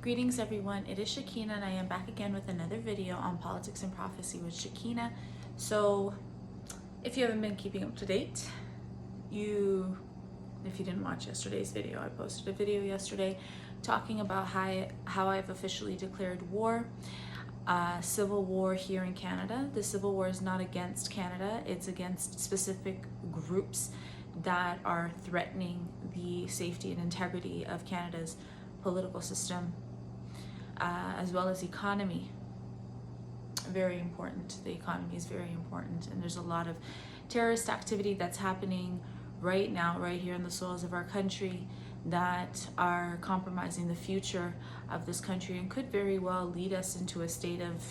Greetings everyone, it is Shakina and I am back again with another video on politics and prophecy with Shakina. So if you haven't been keeping up to date, if you didn't watch yesterday's video, I posted a video yesterday talking about how I've officially declared war, civil war here in Canada. The civil war is not against Canada, it's against specific groups that are threatening the safety and integrity of Canada's political system, as well as economy. Very important. The economy is very important, and there's a lot of terrorist activity that's happening right now, right here in the soils of our country, that are compromising the future of this country and could very well lead us into a state of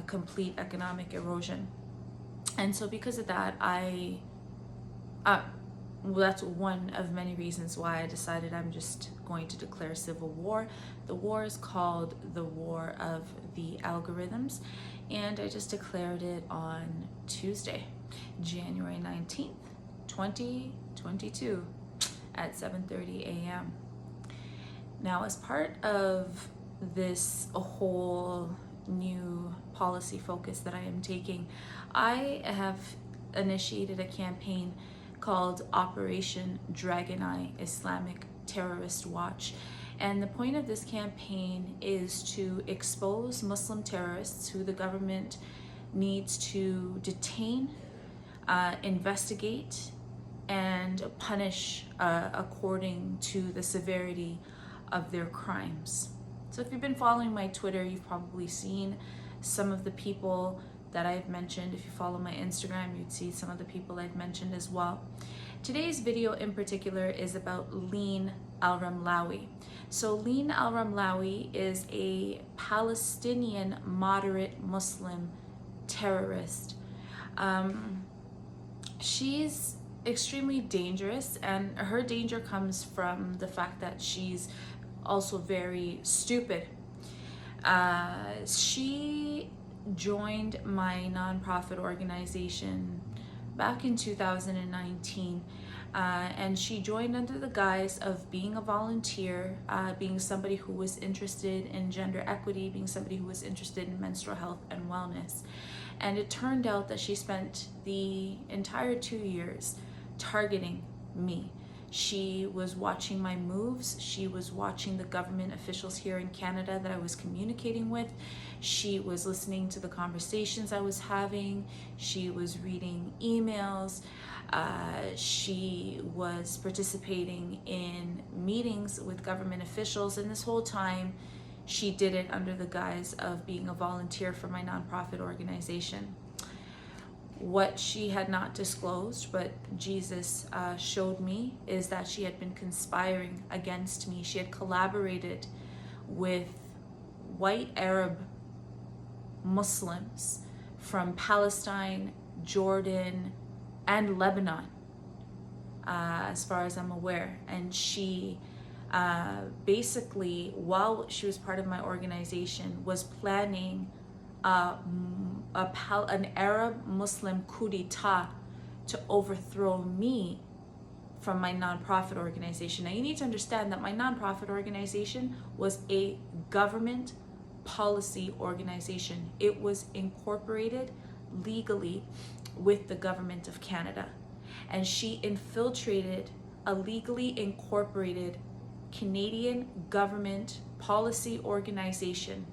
complete economic erosion. And so because of that, well, that's one of many reasons why I decided I'm just going to declare civil war. The war is called the War of the Algorithms, and I just declared it on Tuesday, January 19th, 2022 at 7:30 a.m. Now, as part of this whole new policy focus that I am taking, I have initiated a campaign called Operation Dragon Eye Islamic Terrorist Watch. And the point of this campaign is to expose Muslim terrorists who the government needs to detain, investigate, and punish according to the severity of their crimes. So if you've been following my Twitter, you've probably seen some of the people that I've mentioned. If you follow my Instagram, you'd see some of the people I've mentioned as well. Today's video in particular is about Leen Alramlawi. So Leen Alramlawi is a Palestinian moderate Muslim terrorist. She's extremely dangerous, and her danger comes from the fact that she's also very stupid. She joined my nonprofit organization back in 2019, and she joined under the guise of being a volunteer, being somebody who was interested in gender equity, being somebody who was interested in menstrual health and wellness. And it turned out that she spent the entire 2 years targeting me. She was watching my moves. She was watching the government officials here in Canada that I was communicating with. She was listening to the conversations I was having. She was reading emails. She was participating in meetings with government officials. And this whole time, she did it under the guise of being a volunteer for my nonprofit organization. What she had not disclosed, but Jesus showed me, is that she had been conspiring against me. She had collaborated with white Arab Muslims from Palestine, Jordan, and Lebanon, as far as I'm aware. And she basically, while she was part of my organization, was planning an Arab Muslim coup d'etat to overthrow me from my nonprofit organization. Now, you need to understand that my nonprofit organization was a government policy organization. It was incorporated legally with the government of Canada, and she infiltrated a legally incorporated Canadian government policy organization,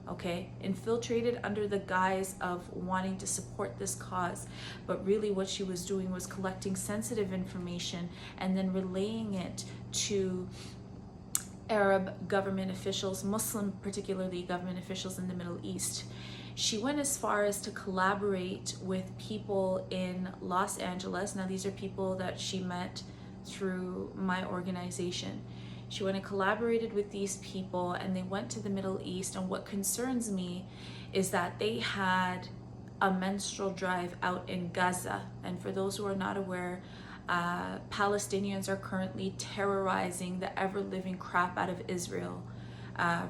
okay, infiltrated under the guise of wanting to support this cause. But really what she was doing was collecting sensitive information and then relaying it to Arab government officials, Muslim particularly government officials in the Middle East. She went as far as to collaborate with people in Los Angeles. Now, these are people that she met through my organization. She went and collaborated with these people, and they went to the Middle East. And what concerns me is that they had a menstrual drive out in Gaza. And for those who are not aware, Palestinians are currently terrorizing the ever-living crap out of Israel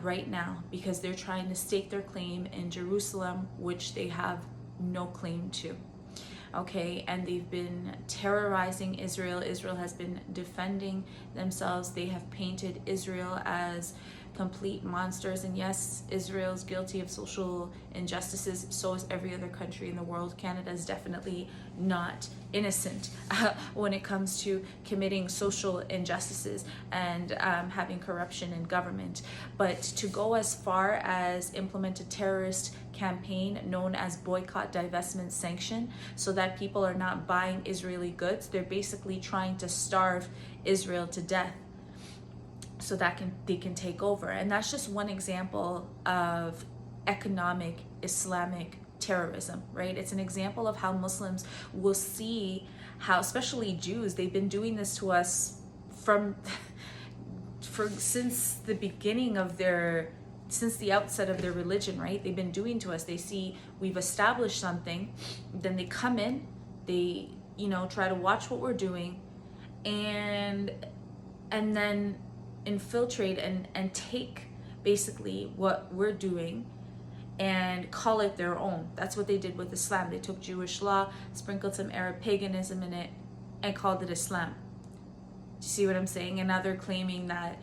right now, because they're trying to stake their claim in Jerusalem, which they have no claim to. okay? And they've been terrorizing Israel. Israel has been defending themselves. They have painted Israel as complete monsters. And yes, Israel's guilty of social injustices. So is every other country in the world. Canada is definitely not innocent when it comes to committing social injustices and having corruption in government. But to go as far as implement a terrorist campaign known as boycott, divestment, sanction, so that people are not buying Israeli goods, they're basically trying to starve Israel to death so that they can take over. And that's just one example of economic Islamic terrorism, right? It's an example of how Muslims will see how, especially Jews, they've been doing this to us since the beginning of since the outset of their religion, right? They've been doing to us. They see we've established something, then they come in, they, try to watch what we're doing, and then infiltrate and take basically what we're doing and call it their own. That's what they did with Islam. They took Jewish law, sprinkled some Arab paganism in it, and called it Islam. Do you see what I'm saying? And now they're claiming that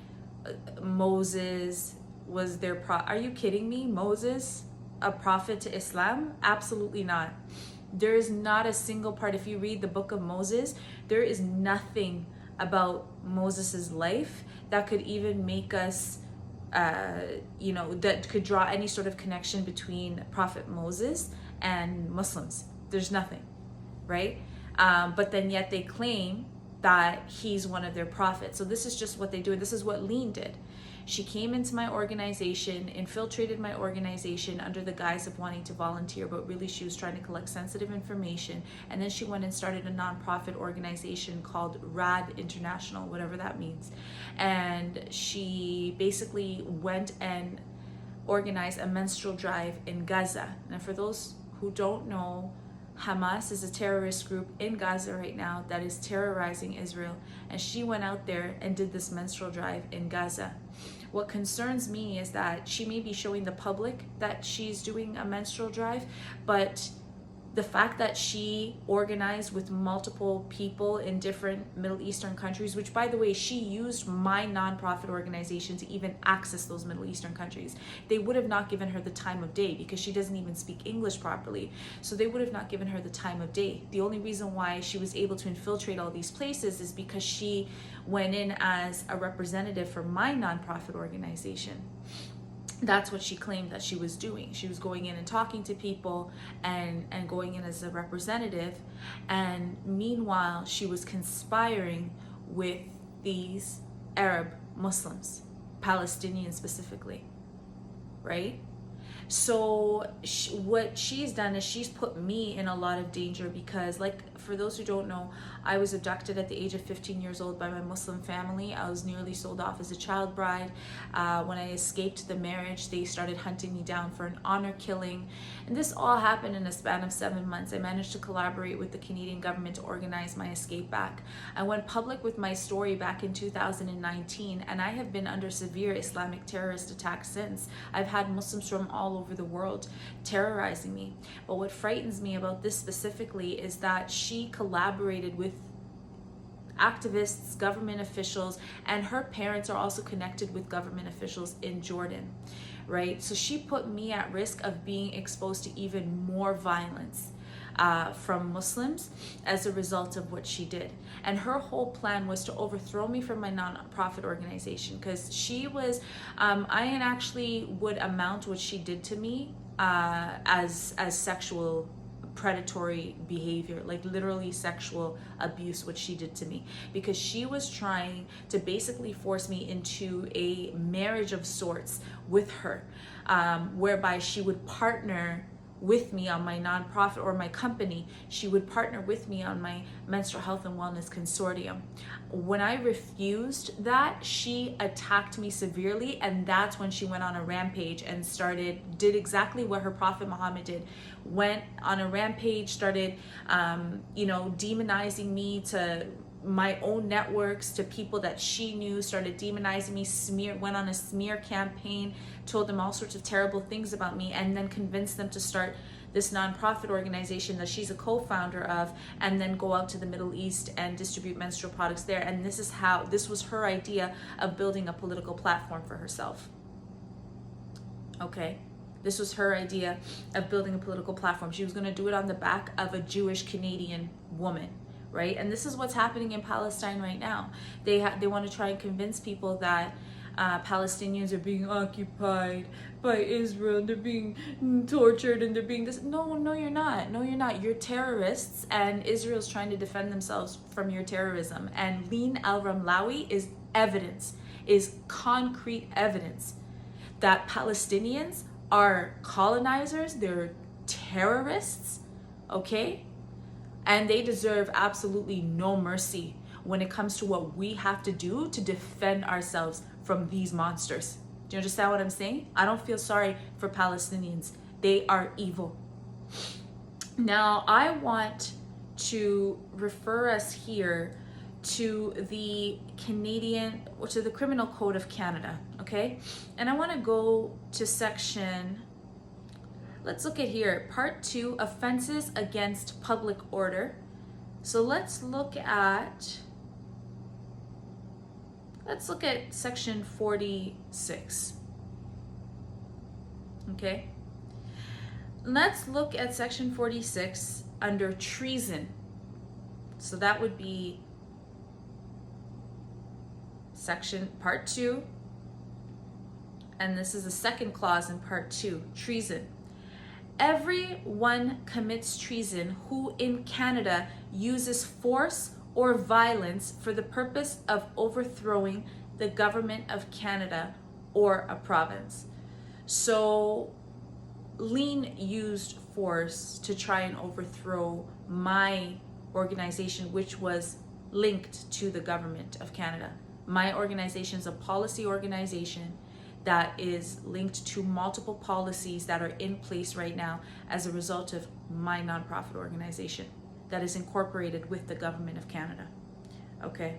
Moses was their prophet. Are you kidding me? Moses, a prophet to Islam? Absolutely not. There is not a single part. If you read the book of Moses, there is nothing about Moses's life that could even make us that could draw any sort of connection between Prophet Moses and Muslims. There's nothing, right? But then yet they claim that he's one of their prophets. So this is just what they do. And this is what Leen did. She came into my organization, infiltrated my organization under the guise of wanting to volunteer, but really she was trying to collect sensitive information. And then she went and started a nonprofit organization called RAD International, whatever that means. And she basically went and organized a menstrual drive in Gaza. And for those who don't know, Hamas is a terrorist group in Gaza right now that is terrorizing Israel. And she went out there and did this menstrual drive in Gaza. What concerns me is that she may be showing the public that she's doing a menstrual drive, but the fact that she organized with multiple people in different Middle Eastern countries, which by the way, she used my nonprofit organization to even access those Middle Eastern countries. They would have not given her the time of day because she doesn't even speak English properly. So they would have not given her the time of day. The only reason why she was able to infiltrate all these places is because she went in as a representative for my nonprofit organization. That's what she claimed that she was doing. She was going in and talking to people and going in as a representative. And meanwhile, she was conspiring with these Arab Muslims, Palestinians specifically, right? So what she's done is she's put me in a lot of danger because, like, for those who don't know, I was abducted at the age of 15 years old by my Muslim family. I was nearly sold off as a child bride. When I escaped the marriage, they started hunting me down for an honor killing. And this all happened in a span of 7 months. I managed to collaborate with the Canadian government to organize my escape back. I went public with my story back in 2019, and I have been under severe Islamic terrorist attacks since. I've had Muslims from all over the world terrorizing me. But what frightens me about this specifically is that she collaborated with activists, government officials, and her parents are also connected with government officials in Jordan, right? So she put me at risk of being exposed to even more violence from Muslims as a result of what she did. And her whole plan was to overthrow me from my non-profit organization because she was, I actually would amount what she did to me as sexual predatory behavior, like literally sexual abuse, what she did to me, because she was trying to basically force me into a marriage of sorts with her, whereby she would partner with me on my nonprofit or my company. She would partner with me on my menstrual health and wellness consortium. When I refused that, she attacked me severely, and that's when she went on a rampage and did exactly what her prophet Muhammad did. Went on a rampage, started demonizing me to my own networks, to people that she knew, started demonizing me, went on a smear campaign, told them all sorts of terrible things about me, and then convinced them to start this nonprofit organization that she's a co-founder of, and then go out to the Middle East and distribute menstrual products there. And this was her idea of building a political platform for herself. Okay, this was her idea of building a political platform. She was going to do it on the back of a Jewish Canadian woman, right? And this is what's happening in Palestine right now. They want to try and convince people that Palestinians are being occupied by Israel, and they're being tortured, and they're being this. No, you're not. No, you're not. You're terrorists, and Israel's trying to defend themselves from your terrorism. And Leen Alramlawi is evidence, is concrete evidence that Palestinians are colonizers, they're terrorists, okay? And they deserve absolutely no mercy when it comes to what we have to do to defend ourselves from these monsters. Do you understand what I'm saying? I don't feel sorry for Palestinians. They are evil. Now, I want to refer us here to the Criminal Code of Canada, okay? And I want to go to section, let's look at here, part 2, offenses against public order. So let's look at section 46, okay? Let's look at section 46 under treason. So that would be section part 2, and this is the second clause in part 2, treason. Everyone commits treason who in Canada uses force or violence for the purpose of overthrowing the government of Canada or a province. So Leen used force to try and overthrow my organization, which was linked to the government of Canada. My organization is a policy organization that is linked to multiple policies that are in place right now as a result of my nonprofit organization that is incorporated with the government of Canada. Okay.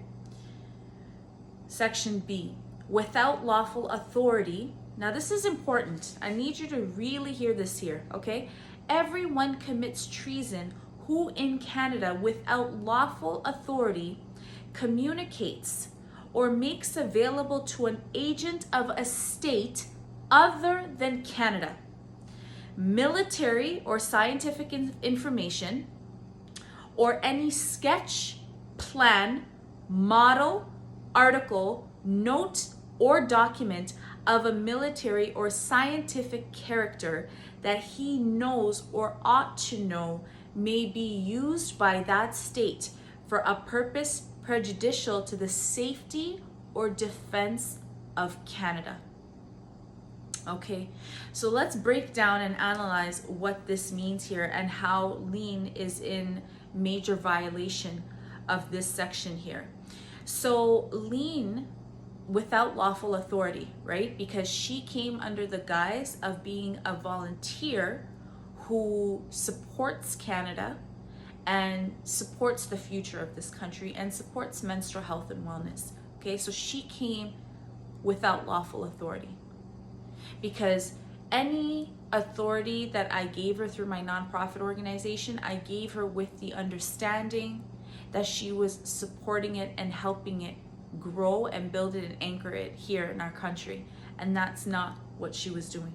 Section B, without lawful authority. Now this is important. I need you to really hear this here, okay? Everyone commits treason who in Canada without lawful authority communicates or makes available to an agent of a state other than Canada military or scientific information, or any sketch, plan, model, article, note, or document of a military or scientific character that he knows or ought to know may be used by that state for a purpose prejudicial to the safety or defense of Canada. Okay, so let's break down and analyze what this means here and how Leen is in major violation of this section here. So Leen, without lawful authority, right? Because she came under the guise of being a volunteer who supports Canada and supports the future of this country and supports menstrual health and wellness. Okay, so she came without lawful authority, because any authority that I gave her through my nonprofit organization, I gave her with the understanding that she was supporting it and helping it grow and build it and anchor it here in our country. And that's not what she was doing.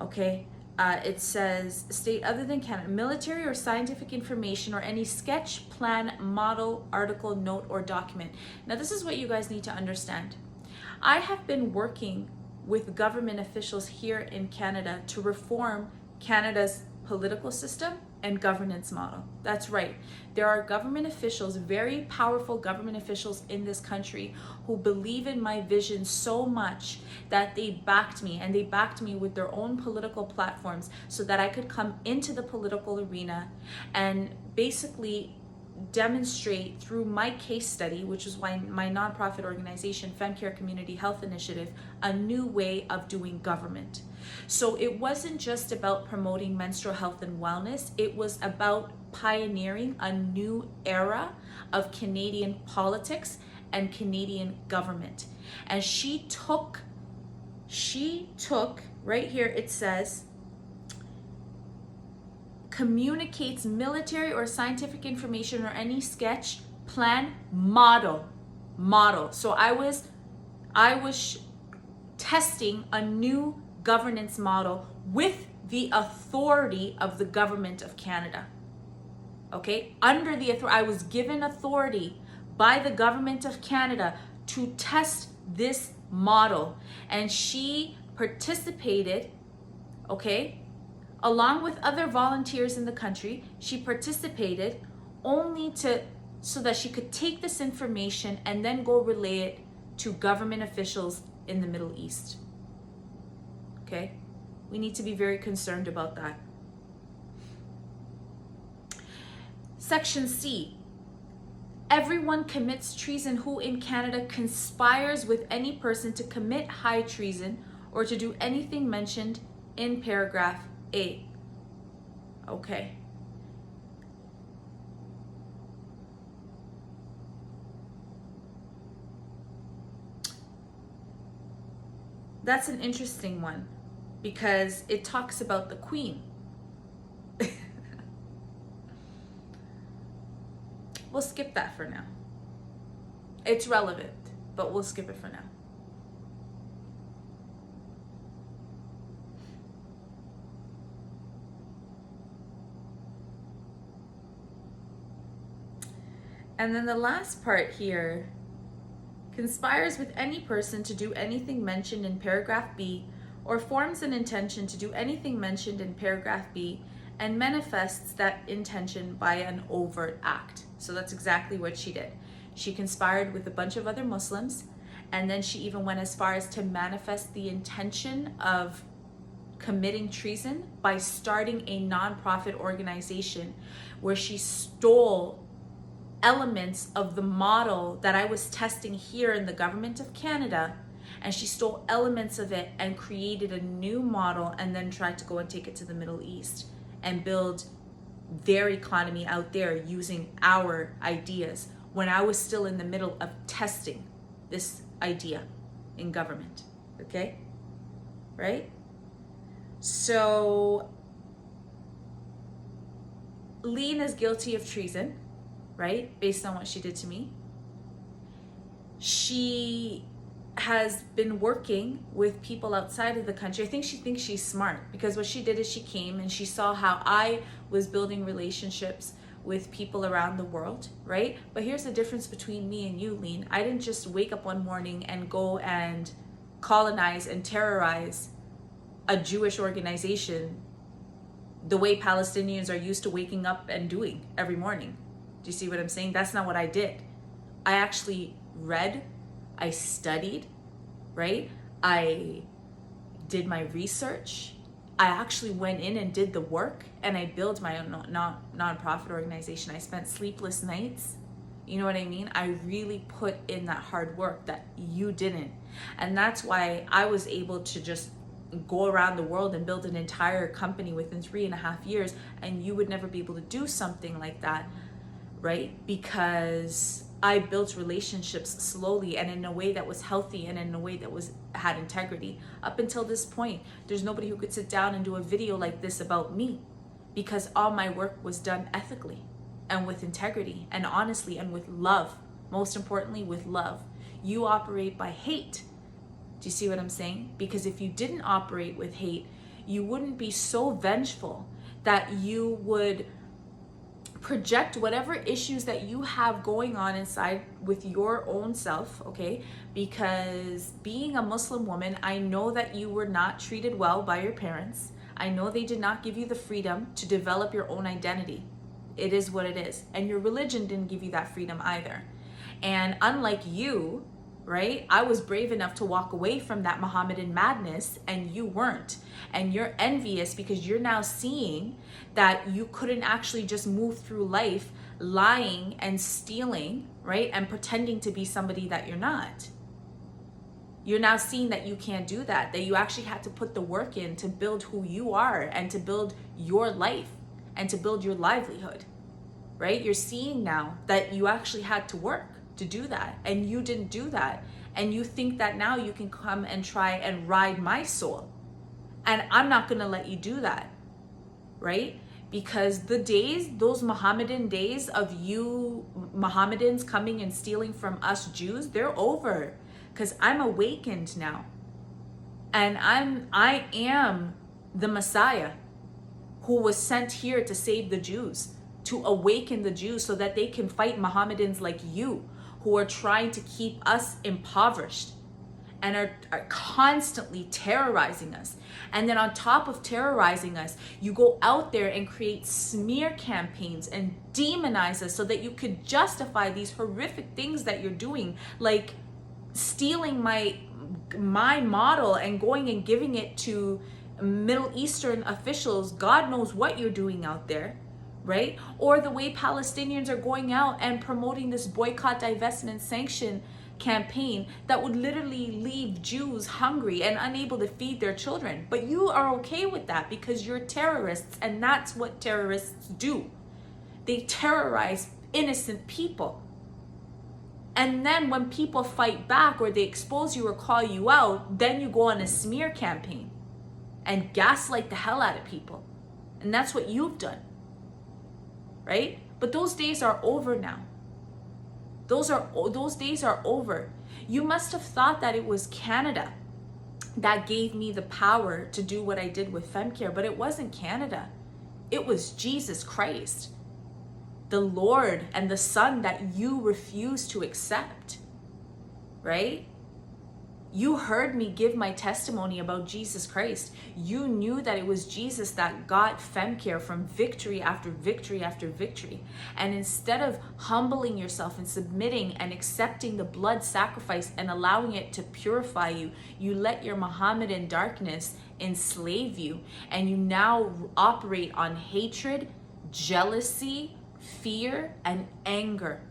Okay, it says, state other than Canada, military or scientific information or any sketch, plan, model, article, note, or document. Now this is what you guys need to understand. I have been working with government officials here in Canada to reform Canada's political system and governance model. That's right. There are government officials, very powerful government officials in this country, who believe in my vision so much that they backed me, and they backed me with their own political platforms so that I could come into the political arena and basically demonstrate through my case study, which is why my nonprofit organization, FemCare Community Health Initiative, a new way of doing government. So it wasn't just about promoting menstrual health and wellness, it was about pioneering a new era of Canadian politics and Canadian government. And she took, right here it says, communicates military or scientific information or any sketch, plan, model. So I was testing a new governance model with the authority of the government of Canada. Okay, under the authority, I was given authority by the government of Canada to test this model, and she participated, okay, along with other volunteers in the country. She participated only so that she could take this information and then go relay it to government officials in the Middle East. Okay, we need to be very concerned about that. Section C. Everyone commits treason who in Canada conspires with any person to commit high treason or to do anything mentioned in paragraph A. Okay. That's an interesting one because it talks about the Queen. We'll skip that for now. It's relevant, but we'll skip it for now. And then the last part here, conspires with any person to do anything mentioned in paragraph B, or forms an intention to do anything mentioned in paragraph B, and manifests that intention by an overt act. So that's exactly what she did. She conspired with a bunch of other Muslims, and then she even went as far as to manifest the intention of committing treason by starting a non-profit organization where she stole elements of the model that I was testing here in the government of Canada, and she stole elements of it and created a new model and then tried to go and take it to the Middle East and build their economy out there using our ideas when I was still in the middle of testing this idea in government. Okay? Right? So Leen is guilty of treason, right? Based on what she did to me. She has been working with people outside of the country. I think she thinks she's smart because what she did is she came and she saw how I was building relationships with people around the world, right? But here's the difference between me and you, Leen. I didn't just wake up one morning and go and colonize and terrorize a Jewish organization the way Palestinians are used to waking up and doing every morning. Do you see what I'm saying? That's not what I did. I actually read, I studied, right? I did my research. I actually went in and did the work, and I built my own non-profit organization. I spent sleepless nights. You know what I mean? I really put in that hard work that you didn't. And that's why I was able to just go around the world and build an entire company within 3.5 years, and you would never be able to do something like that, right? Because I built relationships slowly and in a way that was healthy and in a way that had integrity. Up until this point, there's nobody who could sit down and do a video like this about me because all my work was done ethically and with integrity and honestly and with love. Most importantly, with love. You operate by hate. Do you see what I'm saying? Because if you didn't operate with hate, you wouldn't be so vengeful that you would project whatever issues that you have going on inside with your own self, okay? Because being a Muslim woman, I know that you were not treated well by your parents. I know they did not give you the freedom to develop your own identity. It is what it is. And your religion didn't give you that freedom either. And unlike you, right? I was brave enough to walk away from that Mohammedan madness and you weren't. And you're envious because you're now seeing that you couldn't actually just move through life lying and stealing, right? And pretending to be somebody that you're not. You're now seeing that you can't do that you actually had to put the work in to build who you are and to build your life and to build your livelihood, right? You're seeing now that you actually had to work to do that and you didn't do that, and you think that now you can come and try and ride my soul, and I'm not going to let you do that, right? Because the days, those Mohammedan days of you Mohammedans coming and stealing from us Jews, they're over, because I'm awakened now. And I am the Messiah who was sent here to save the Jews, to awaken the Jews so that they can fight Mohammedans like you, who are trying to keep us impoverished and are constantly terrorizing us. And then on top of terrorizing us, you go out there and create smear campaigns and demonize us so that you could justify these horrific things that you're doing, like stealing my model and going and giving it to Middle Eastern officials. God knows what you're doing out there, right? Or the way Palestinians are going out and promoting this boycott, divestment, sanction campaign that would literally leave Jews hungry and unable to feed their children. But you are okay with that because you're terrorists, and that's what terrorists do. They terrorize innocent people. And then when people fight back or they expose you or call you out, then you go on a smear campaign and gaslight the hell out of people. And that's what you've done, right? But those days are over now. Those days are over. You must have thought that it was Canada that gave me the power to do what I did with FemCare, but it wasn't Canada. It was Jesus Christ, the Lord and the Son that you refuse to accept, right? You heard me give my testimony about Jesus Christ. You knew that it was Jesus that got FemCare from victory after victory after victory. And instead of humbling yourself and submitting and accepting the blood sacrifice and allowing it to purify you, you let your Mohammedan darkness enslave you. And you now operate on hatred, jealousy, fear, and anger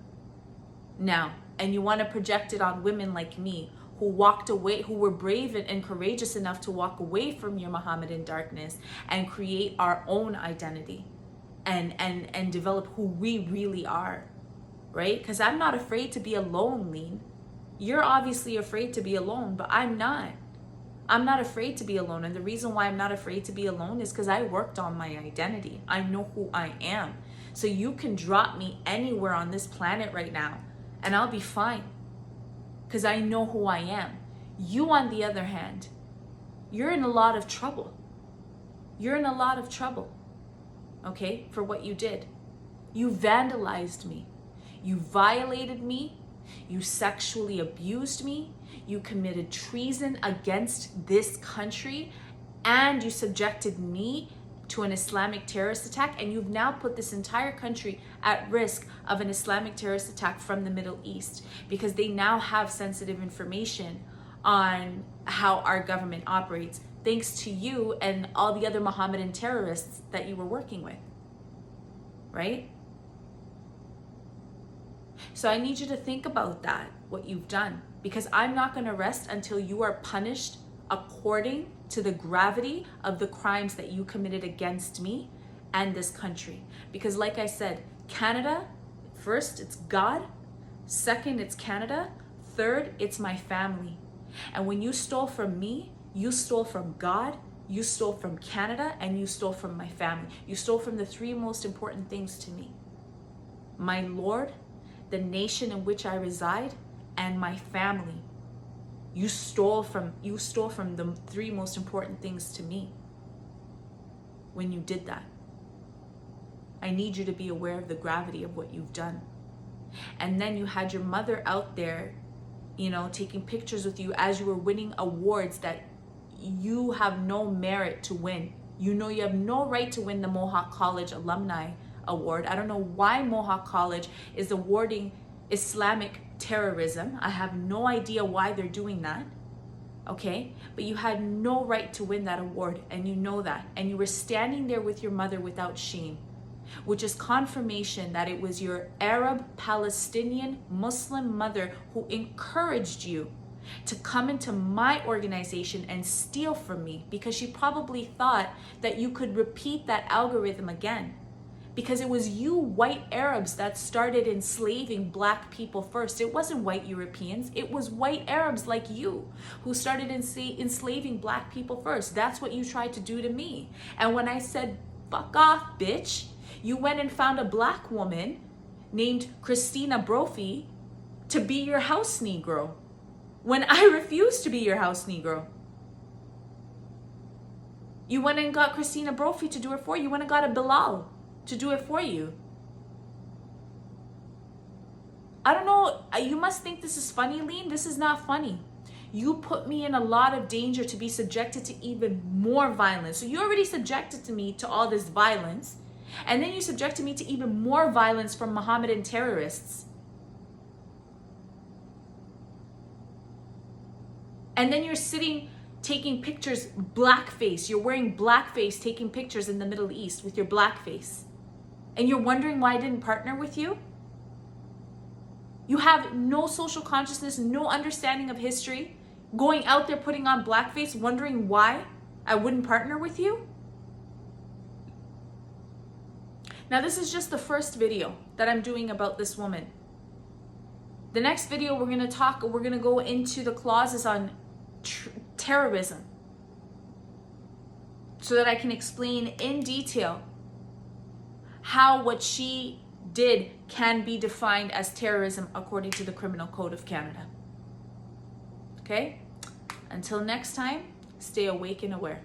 now. And you want to project it on women like me, who walked away, who were brave and courageous enough to walk away from your Mohammedan darkness and create our own identity and develop who we really are, right? Because I'm not afraid to be alone, Leen. You're obviously afraid to be alone, but I'm not. I'm not afraid to be alone. And the reason why I'm not afraid to be alone is because I worked on my identity. I know who I am. So you can drop me anywhere on this planet right now and I'll be fine, because I know who I am. You, on the other hand, you're in a lot of trouble. You're in a lot of trouble, okay, for what you did. You vandalized me. You violated me. You sexually abused me. You committed treason against this country, and you subjected me to an Islamic terrorist attack, and you've now put this entire country at risk of an Islamic terrorist attack from the Middle East, because they now have sensitive information on how our government operates, thanks to you and all the other Mohammedan terrorists that you were working with, right? So I need you to think about that, what you've done, because I'm not going to rest until you are punished according to the gravity of the crimes that you committed against me and this country. Because like I said, Canada, first, it's God. Second, it's Canada. Third, it's my family. And when you stole from me, you stole from God, you stole from Canada, and you stole from my family. You stole from the three most important things to me: my Lord, the nation in which I reside, and my family. You stole from the three most important things to me when you did that. I need you to be aware of the gravity of what you've done. And then you had your mother out there, you know, taking pictures with you as you were winning awards that you have no merit to win. You know you have no right to win the Mohawk College Alumni Award. I don't know why Mohawk College is awarding Islamic terrorism. I have no idea why they're doing that, okay? But you had no right to win that award, and you know that. And you were standing there with your mother without shame, which is confirmation that it was your Arab, Palestinian, Muslim mother who encouraged you to come into my organization and steal from me, because she probably thought that you could repeat that algorithm again. Because it was you white Arabs that started enslaving black people first. It wasn't white Europeans. It was white Arabs like you who started enslaving black people first. That's what you tried to do to me. And when I said, fuck off, bitch, you went and found a black woman named Christina Brophy to be your house Negro when I refused to be your house Negro. You went and got Christina Brophy to do it for you. You went and got a Bilal to do it for you. I don't know, you must think this is funny, Leen. This is not funny. You put me in a lot of danger to be subjected to even more violence. So you already subjected me to all this violence, and then you subjected me to even more violence from Mohammedan terrorists. And then you're sitting taking pictures, blackface. You're wearing blackface, taking pictures in the Middle East with your blackface. And you're wondering why I didn't partner with you? You have no social consciousness, no understanding of history, going out there putting on blackface, wondering why I wouldn't partner with you? Now, this is just the first video that I'm doing about this woman. The next video we're going to go into the clauses on terrorism so that I can explain in detail how what she did can be defined as terrorism according to the Criminal Code of Canada. Okay? Until next time, stay awake and aware.